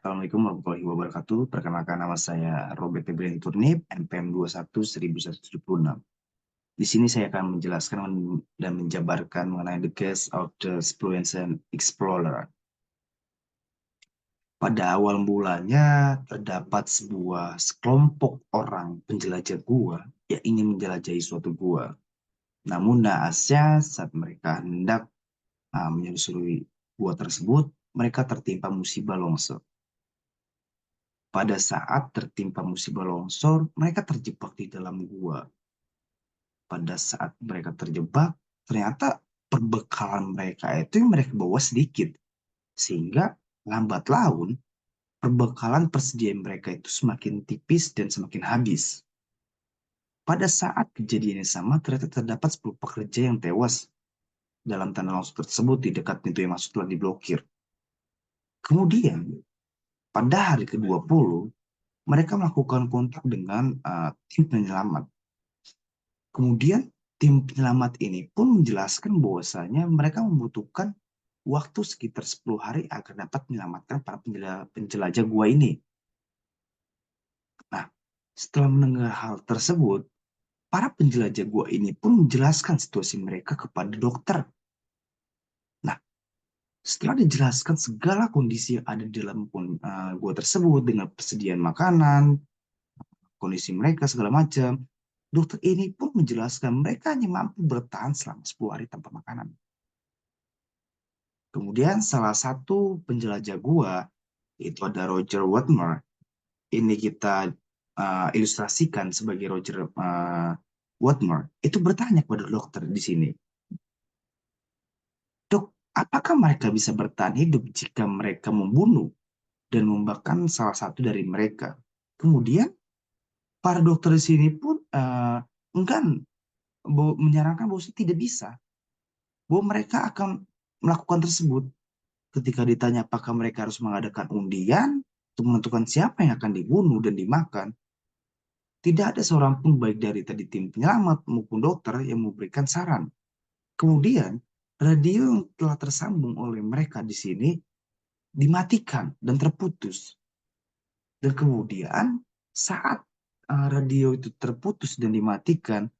Assalamualaikum warahmatullahi wabarakatuh. Perkenalkan nama saya Robert Febrian Turnip, NPM 21 1176. Di sini saya akan menjelaskan dan menjabarkan mengenai the case of the Spluensen Explorer. Pada awal mulanya terdapat sebuah sekelompok orang penjelajah gua yang ingin menjelajahi suatu gua. Namun naasnya saat mereka hendak menyusuri gua tersebut, mereka tertimpa musibah longsor. Pada saat tertimpa musibah longsor, mereka terjebak di dalam gua. Pada saat mereka terjebak, ternyata perbekalan mereka itu yang mereka bawa sedikit. Sehingga lambat laun, perbekalan persediaan mereka itu semakin tipis dan semakin habis. Pada saat kejadian yang sama, ternyata terdapat 10 pekerja yang tewas dalam tanah longsor tersebut di dekat pintu yang masuk telah diblokir. Kemudian, pada hari ke-20, mereka melakukan kontak dengan tim penyelamat. Kemudian tim penyelamat ini pun menjelaskan bahwasanya mereka membutuhkan waktu sekitar 10 hari agar dapat menyelamatkan para penjelajah gua ini. Nah, setelah mendengar hal tersebut, para penjelajah gua ini pun menjelaskan situasi mereka kepada dokter. Nah, setelah dijelaskan segala kondisi yang ada di dalam gua tersebut dengan persediaan makanan, kondisi mereka segala macam, dokter ini pun menjelaskan mereka hanya mampu bertahan selama 10 hari tanpa makanan. Kemudian salah satu penjelajah gua, itu ada Roger Watmer. Ini kita ilustrasikan sebagai Roger Watmer. Itu bertanya kepada dokter di sini, "Dok, apakah mereka bisa bertahan hidup jika mereka membunuh dan membakar salah satu dari mereka?" Kemudian para dokter di sini pun enggan menyarankan bahwa tidak bisa, bahwa mereka akan melakukan tersebut. Ketika ditanya apakah mereka harus mengadakan undian untuk menentukan siapa yang akan dibunuh dan dimakan, tidak ada seorang pun baik dari tadi tim penyelamat maupun dokter yang memberikan saran. Kemudian, radio yang telah tersambung oleh mereka di sini dimatikan dan terputus. Dan kemudian, saat radio itu terputus dan dimatikan,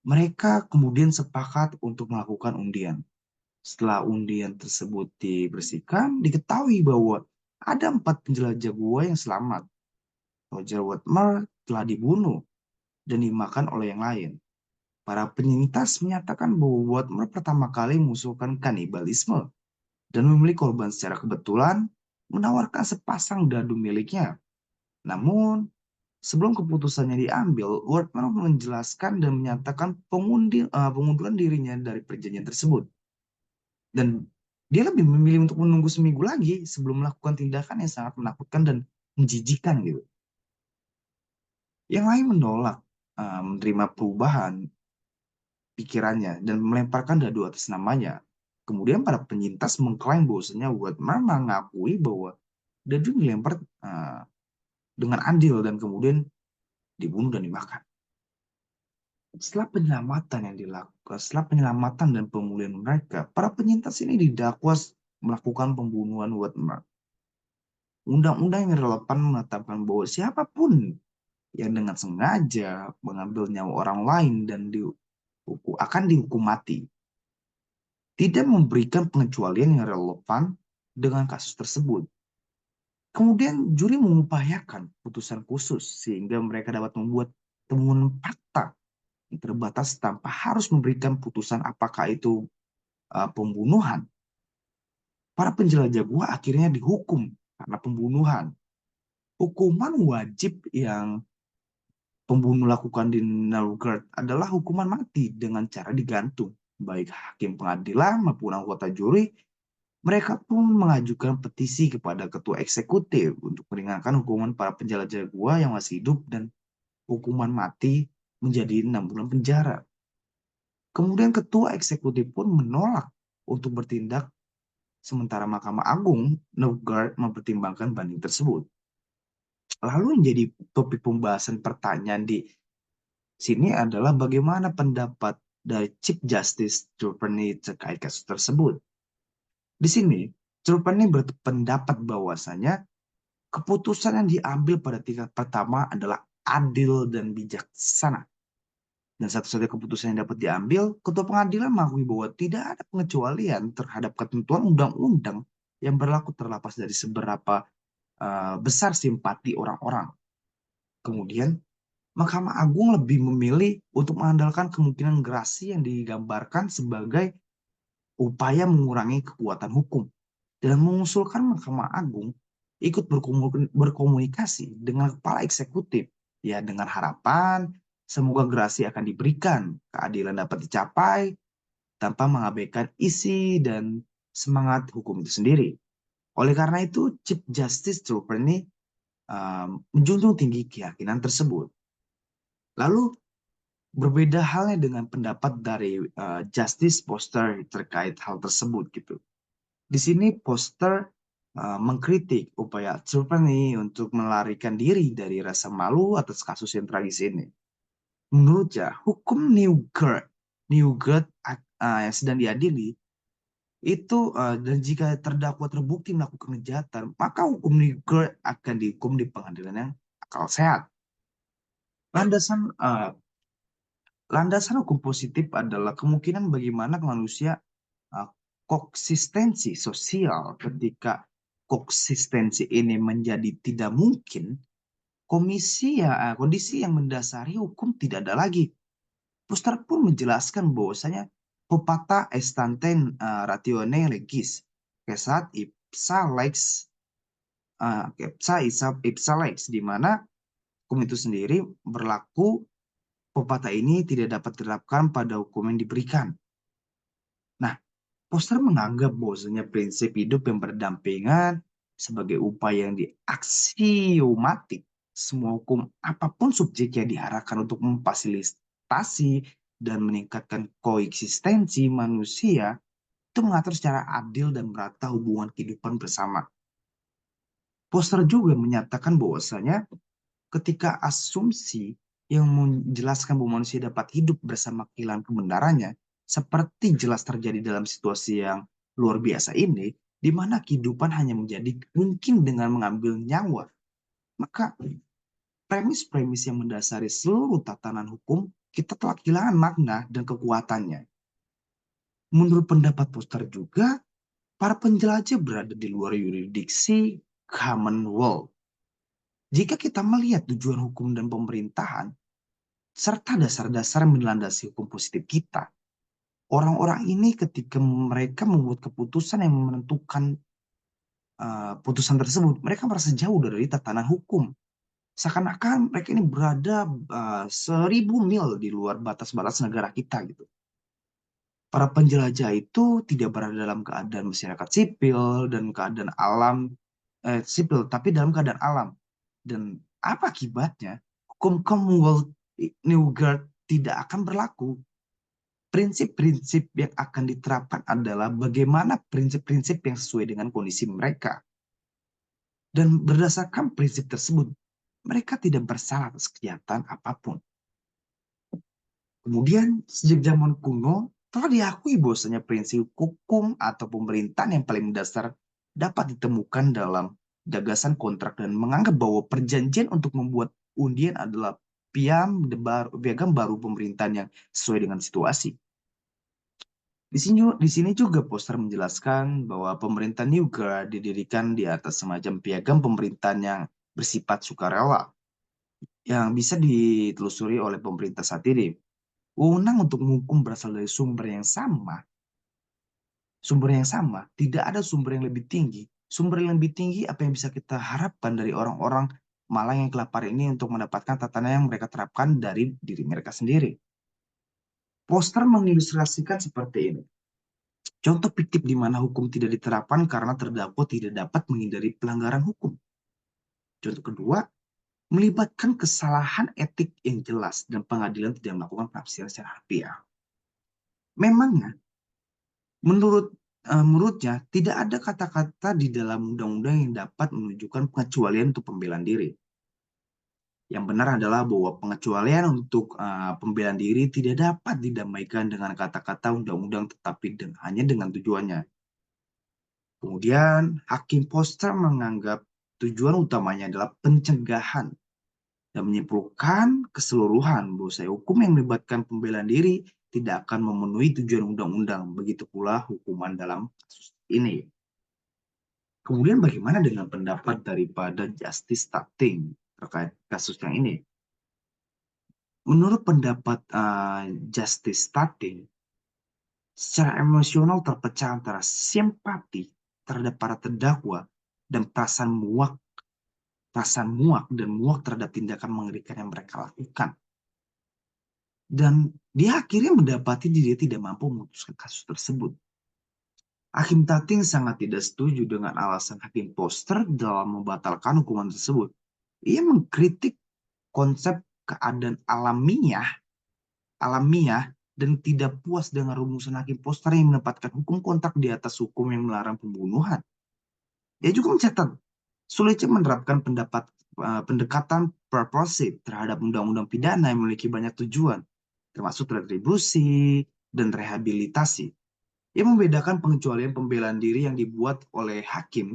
mereka kemudian sepakat untuk melakukan undian. Setelah undian tersebut dibersihkan, diketahui bahwa ada 4 penjelajah gua yang selamat. Roger Watmer telah dibunuh dan dimakan oleh yang lain. Para penyintas menyatakan bahwa Watmer pertama kali mengusulkan kanibalisme dan memilih korban secara kebetulan menawarkan sepasang dadu miliknya. Namun, sebelum keputusannya diambil, Watmer menjelaskan dan menyatakan pengunduran dirinya dari perjanjian tersebut. Dan dia lebih memilih untuk menunggu seminggu lagi sebelum melakukan tindakan yang sangat menakutkan dan menjijikan gitu. Yang lain menolak menerima perubahan pikirannya dan melemparkan dadu atas namanya. Kemudian para penyintas mengklaim bahwasanya Watmer mengakui bahwa dadu dilempar dengan adil dan kemudian dibunuh dan dimakan. Setelah penyelamatan dan pemulihan mereka, para penyintas ini didakwa melakukan pembunuhan Watmer. Undang-undang yang relevan menetapkan bahwa siapapun yang dengan sengaja mengambil nyawa orang lain dan akan dihukum mati. Tidak memberikan pengecualian yang relevan dengan kasus tersebut. Kemudian juri mengupayakan putusan khusus sehingga mereka dapat membuat temuan fakta yang terbatas tanpa harus memberikan putusan apakah itu pembunuhan. Para penjelajah gua akhirnya dihukum karena pembunuhan. Hukuman wajib yang pembunuh lakukan di Nuremberg adalah hukuman mati dengan cara digantung. Baik hakim pengadilan maupun anggota juri, mereka pun mengajukan petisi kepada ketua eksekutif untuk meringankan hukuman para penjelajah gua yang masih hidup dan hukuman mati menjadi 6 bulan penjara. Kemudian ketua eksekutif pun menolak untuk bertindak, sementara Mahkamah Agung Novgorod mempertimbangkan banding tersebut. Lalu yang jadi topik pembahasan pertanyaan di sini adalah bagaimana pendapat dari Chief Justice Trupani terkait kasus tersebut. Di sini, Trupani berpendapat bahwasanya Keputusan yang diambil pada tingkat pertama adalah adil dan bijaksana. Dan satu-satunya keputusan yang dapat diambil, ketua pengadilan mengakui bahwa tidak ada pengecualian terhadap ketentuan undang-undang yang berlaku terlepas dari seberapa besar simpati orang-orang. Kemudian, Mahkamah Agung lebih memilih untuk mengandalkan kemungkinan gerasi yang digambarkan sebagai upaya mengurangi kekuatan hukum dan mengusulkan Mahkamah Agung ikut berkomunikasi dengan kepala eksekutif, ya, dengan harapan semoga gerasi akan diberikan, keadilan dapat dicapai tanpa mengabaikan isi dan semangat hukum itu sendiri. Oleh karena itu, Chief Justice Trupani menjunjung tinggi keyakinan tersebut. Lalu berbeda halnya dengan pendapat dari Justice Foster terkait hal tersebut gitu. Di sini Foster mengkritik upaya Trupani untuk melarikan diri dari rasa malu atas kasus yang tragis ini. Menurutnya, hukum Newgate yang sedang diadili itu dan jika terdakwa terbukti melakukan kejahatan, maka hukum Newgate akan dihukum di pengadilan yang akal sehat. Landasan Landasan hukum positif adalah kemungkinan bagaimana manusia konsistensi sosial. Ketika konsistensi ini menjadi tidak mungkin, kondisi yang mendasari hukum tidak ada lagi. Foster pun menjelaskan bahwasanya pepatah estanten ratione legis, kesat ipsa lex, ipsa lex, di mana hukum itu sendiri berlaku. Pepatah ini tidak dapat diterapkan pada hukum yang diberikan. Nah, Foster menganggap bahwasanya prinsip hidup yang berdampingan sebagai upaya yang diaksiomatik. Semua hukum apapun subjeknya diarahkan untuk memfasilitasi dan meningkatkan koeksistensi manusia itu mengatur secara adil dan merata hubungan kehidupan bersama. Foster juga menyatakan bahwasanya ketika asumsi yang menjelaskan bahwa manusia dapat hidup bersama kehilangan kebenarannya, seperti jelas terjadi dalam situasi yang luar biasa ini, di mana kehidupan hanya menjadi mungkin dengan mengambil nyawa, maka premis-premis yang mendasari seluruh tatanan hukum kita telah kehilangan makna dan kekuatannya. Menurut pendapat Foster juga, para penjelajah berada di luar yurisdiksi Commonwealth. Jika kita melihat tujuan hukum dan pemerintahan, serta dasar-dasar yang melandasi hukum positif kita, orang-orang ini ketika mereka membuat keputusan yang menentukan putusan tersebut, mereka merasa jauh dari tatanan hukum. Seakan-akan mereka ini berada 1.000 mil di luar batas-batas negara kita gitu. Para penjelajah itu tidak berada dalam keadaan masyarakat sipil dan keadaan sipil, tapi dalam keadaan alam. Dan apa akibatnya? Hukum Commonwealth Newgate tidak akan berlaku. Prinsip-prinsip yang akan diterapkan adalah bagaimana prinsip-prinsip yang sesuai dengan kondisi mereka. Dan berdasarkan prinsip tersebut, mereka tidak bersalah atas kejahatan apapun. Kemudian, sejak zaman kuno, telah diakui bahwasanya prinsip hukum atau pemerintahan yang paling mendasar dapat ditemukan dalam gagasan kontrak dan menganggap bahwa perjanjian untuk membuat undian adalah piagam baru pemerintahan yang sesuai dengan situasi. Di sini juga Foster menjelaskan bahwa pemerintah Newgate didirikan di atas semacam piagam pemerintahan yang bersifat sukarela yang bisa ditelusuri oleh pemerintah saat ini. Wewenang untuk menghukum berasal dari sumber yang sama, tidak ada sumber yang lebih tinggi. Sumber yang lebih tinggi apa yang bisa kita harapkan dari orang-orang Malang yang kelaparan ini untuk mendapatkan tatanan yang mereka terapkan dari diri mereka sendiri. Foster mengilustrasikan seperti ini. Contoh fiktif di mana hukum tidak diterapkan karena terdakwa tidak dapat menghindari pelanggaran hukum. Contoh kedua, melibatkan kesalahan etik yang jelas dan pengadilan tidak melakukan penafsiran secara harfiah. Memangnya, menurutnya tidak ada kata-kata di dalam undang-undang yang dapat menunjukkan pengecualian untuk pembelaan diri. Yang benar adalah bahwa pengecualian untuk pembelaan diri tidak dapat didamaikan dengan kata-kata undang-undang, tetapi hanya dengan tujuannya. Kemudian, Hakim Foster menganggap tujuan utamanya adalah pencegahan dan menyimpulkan keseluruhan bahwa upaya hukum yang melibatkan pembelaan diri tidak akan memenuhi tujuan undang-undang. Begitu pula hukuman dalam kasus ini. Kemudian bagaimana dengan pendapat daripada Justice Stating terkait kasus yang ini? Menurut pendapat Justice Stating, secara emosional terpecah antara simpati terhadap para terdakwa dan perasaan muak dan muak terhadap tindakan mengerikan yang mereka lakukan. Dan dia akhirnya mendapati dia tidak mampu memutuskan kasus tersebut. Hakim Tating sangat tidak setuju dengan alasan Hakim Foster dalam membatalkan hukuman tersebut. Ia mengkritik konsep keadaan alamiah dan tidak puas dengan rumusan Hakim Foster yang menempatkan hukum kontak di atas hukum yang melarang pembunuhan. Ia juga mencatat sulitnya menerapkan pendekatan purposive terhadap undang-undang pidana yang memiliki banyak tujuan, termasuk retribusi dan rehabilitasi. Ia membedakan pengecualian pembelaan diri yang dibuat oleh hakim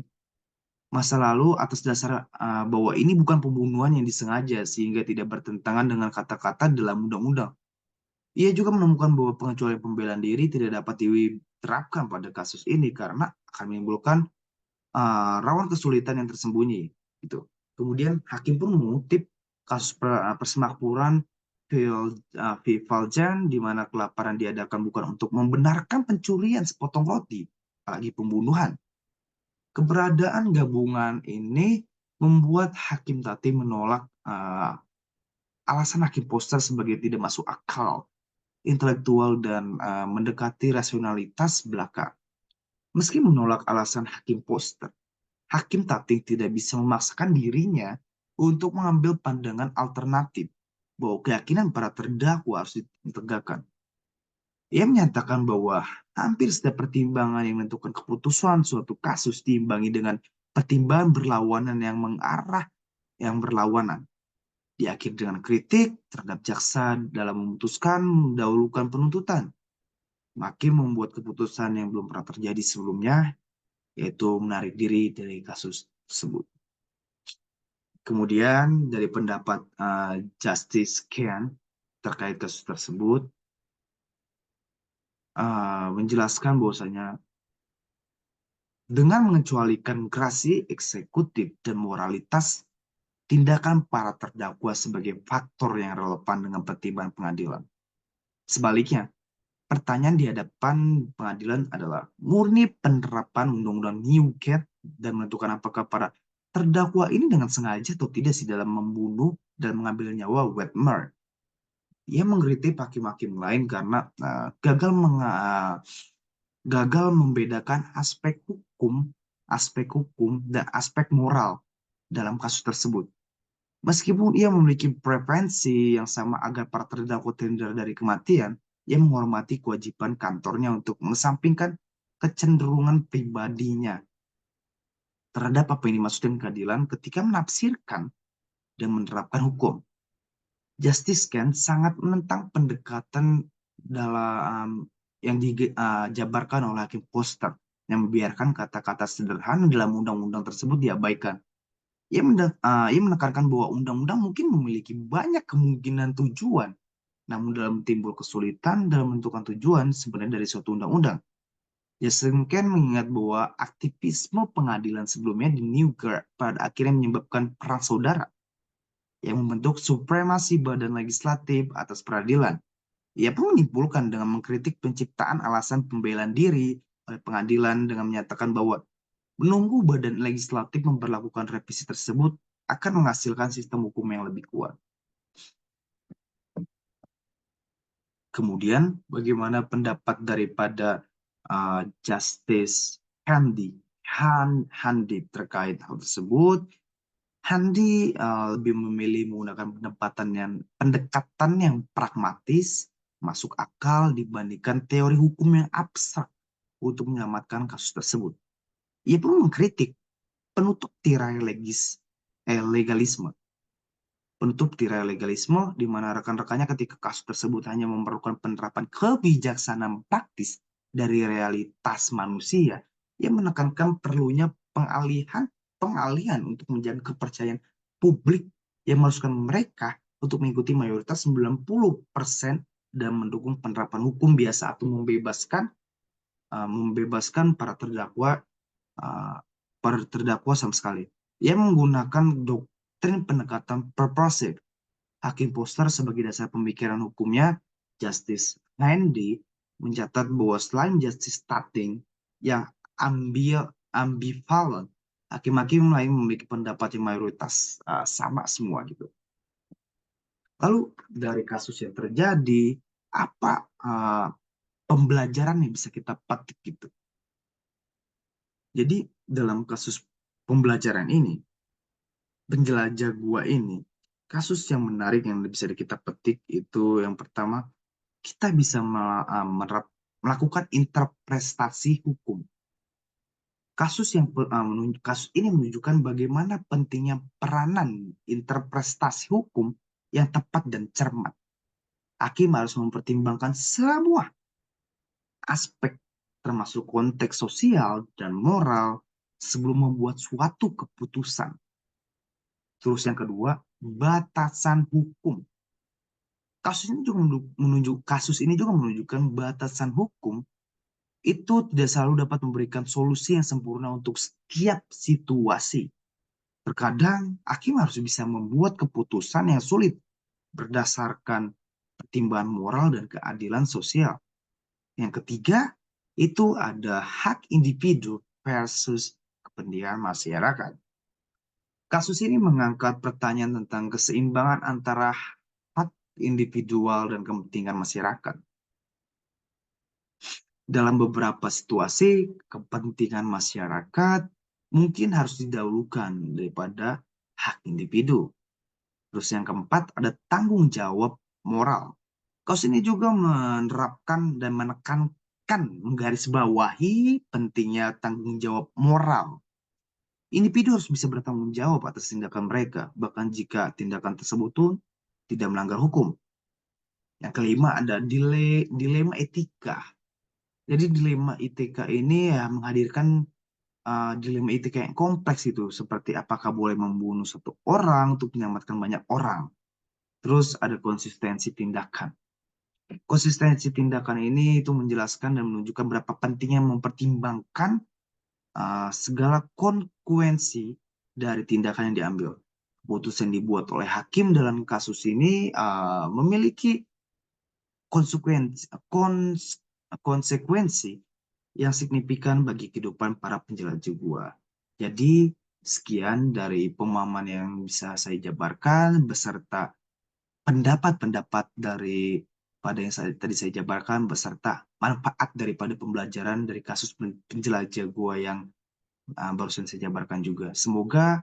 masa lalu atas dasar bahwa ini bukan pembunuhan yang disengaja sehingga tidak bertentangan dengan kata-kata dalam undang-undang. Ia juga menemukan bahwa pengecualian pembelaan diri tidak dapat diterapkan pada kasus ini karena akan menimbulkan rawan kesulitan yang tersembunyi. Gitu. Kemudian hakim pun mengutip kasus persemakmuran Valjean di mana kelaparan diadakan bukan untuk membenarkan pencurian sepotong roti, apalagi pembunuhan. Keberadaan gabungan ini membuat Hakim Tati menolak alasan Hakim Foster sebagai tidak masuk akal, intelektual, dan mendekati rasionalitas belaka. Meski menolak alasan Hakim Foster, Hakim Tating tidak bisa memaksakan dirinya untuk mengambil pandangan alternatif bahwa keyakinan para terdakwa harus ditegakkan. Ia menyatakan bahwa hampir setiap pertimbangan yang menentukan keputusan suatu kasus diimbangi dengan pertimbangan berlawanan yang berlawanan. Diakhiri dengan kritik terhadap jaksa dalam memutuskan mendahulukan penuntutan. Makin membuat keputusan yang belum pernah terjadi sebelumnya, yaitu menarik diri dari kasus tersebut. Kemudian dari pendapat Justice Ken terkait kasus tersebut, menjelaskan bahwasanya dengan mengecualikan gerasi eksekutif dan moralitas, tindakan para terdakwa sebagai faktor yang relevan dengan pertimbangan pengadilan. Sebaliknya, pertanyaan di hadapan pengadilan adalah murni penerapan Undang-Undang Newgate dan menentukan apakah para terdakwa ini dengan sengaja atau tidak sih dalam membunuh dan mengambil nyawa Wetmer. Ia mengkritik hakim-hakim lain karena gagal membedakan aspek hukum dan aspek moral dalam kasus tersebut. Meskipun ia memiliki preferensi yang sama agar para terdakwa terhindar dari kematian, ia menghormati kewajiban kantornya untuk mengesampingkan kecenderungan pribadinya terhadap apa yang dimaksudkan keadilan ketika menafsirkan dan menerapkan hukum. Justice Ken sangat menentang pendekatan dalam yang dijabarkan oleh Hakim Foster yang membiarkan kata-kata sederhana dalam undang-undang tersebut diabaikan. Ia menekankan bahwa undang-undang mungkin memiliki banyak kemungkinan tujuan, namun dalam timbul kesulitan dalam menentukan tujuan sebenarnya dari suatu undang-undang. Jason Ken mengingat bahwa aktivisme pengadilan sebelumnya di Newgate pada akhirnya menyebabkan perang saudara yang membentuk supremasi badan legislatif atas peradilan. Ia pun menyimpulkan dengan mengkritik penciptaan alasan pembelaan diri oleh pengadilan dengan menyatakan bahwa menunggu badan legislatif memperlakukan revisi tersebut akan menghasilkan sistem hukum yang lebih kuat. Kemudian, bagaimana pendapat daripada Justice Handy terkait hal tersebut? Handy lebih memilih menggunakan pendekatan yang pragmatis, masuk akal dibandingkan teori hukum yang abstrak untuk menyelamatkan kasus tersebut. Ia pun mengkritik penutup tirai legalisme. Penutup tirai legalisme di mana rekan-rekannya ketika kasus tersebut hanya memerlukan penerapan kebijaksanaan praktis dari realitas manusia, ia menekankan perlunya pengalihan pengalihan untuk menjaga kepercayaan publik yang mengharuskan mereka untuk mengikuti mayoritas 90% dan mendukung penerapan hukum biasa atau membebaskan uh, para terdakwa sama sekali. Ia menggunakan doktrin pendekatan purposive. Hakim Foster sebagai dasar pemikiran hukumnya, Justice Handy mencatat bahwa selain justice starting yang ambivalent, hakim-hakim lain memiliki pendapat yang mayoritas sama semua gitu. Lalu dari kasus yang terjadi, apa pembelajaran yang bisa kita petik gitu? Jadi dalam kasus pembelajaran ini, penjelajah gua ini, kasus yang menarik yang bisa kita petik itu yang pertama, kita bisa melakukan interpretasi hukum. Kasus ini menunjukkan bagaimana pentingnya peranan interpretasi hukum yang tepat dan cermat. Hakim harus mempertimbangkan semua aspek termasuk konteks sosial dan moral sebelum membuat suatu keputusan. Terus yang kedua, batasan hukum. Kasus ini juga menunjukkan batasan hukum itu tidak selalu dapat memberikan solusi yang sempurna untuk setiap situasi. Terkadang hakim harus bisa membuat keputusan yang sulit berdasarkan pertimbangan moral dan keadilan sosial. Yang ketiga, itu ada hak individu versus kepentingan masyarakat. Kasus ini mengangkat pertanyaan tentang keseimbangan antara hak individual dan kepentingan masyarakat. Dalam beberapa situasi, kepentingan masyarakat mungkin harus didahulukan daripada hak individu. Terus yang keempat, ada tanggung jawab moral. Kasus ini juga menerapkan dan menekankan, menggarisbawahi pentingnya tanggung jawab moral. Individu harus bisa bertanggung jawab atas tindakan mereka, bahkan jika tindakan tersebut pun tidak melanggar hukum. Yang kelima ada dilema etika. Jadi dilema etika ini ya menghadirkan dilema etika yang kompleks itu, seperti apakah boleh membunuh satu orang untuk menyelamatkan banyak orang. Terus ada konsistensi tindakan. Konsistensi tindakan ini itu menjelaskan dan menunjukkan berapa pentingnya mempertimbangkan segala konsekuensi dari tindakan yang diambil. Keputusan dibuat oleh hakim dalam kasus ini memiliki konsekuensi, konsekuensi yang signifikan bagi kehidupan para penjelajah gua. Jadi, sekian dari pemahaman yang bisa saya jabarkan beserta pendapat-pendapat dari pada yang tadi saya jabarkan beserta manfaat daripada pembelajaran dari kasus penjelajah gua yang barusan saya jabarkan juga. Semoga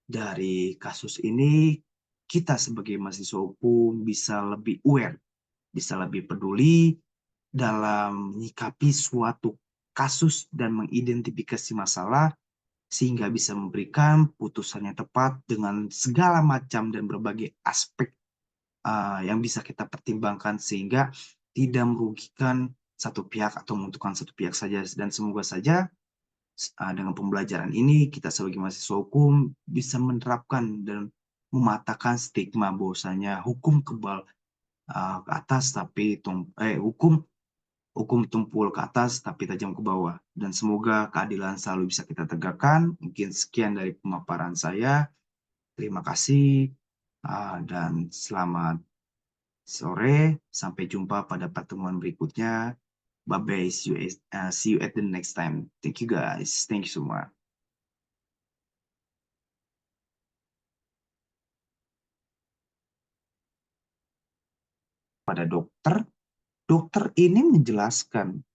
dari kasus ini kita sebagai mahasiswa hukum bisa lebih aware, bisa lebih peduli dalam menyikapi suatu kasus dan mengidentifikasi masalah sehingga bisa memberikan putusan yang tepat dengan segala macam dan berbagai aspek yang bisa kita pertimbangkan sehingga tidak merugikan satu pihak atau menguntungkan satu pihak saja. Dan semoga saja dengan pembelajaran ini kita sebagai mahasiswa hukum bisa menerapkan dan mematahkan stigma bahwasanya hukum kebal ke atas tapi hukum tumpul ke atas tapi tajam ke bawah. Dan semoga keadilan selalu bisa kita tegakkan. Mungkin sekian dari pemaparan saya. Terima kasih dan selamat sore. Sampai jumpa pada pertemuan berikutnya. Bye-bye. See you at the next time. Thank you guys. Thank you semua. Pada dokter, dokter ini menjelaskan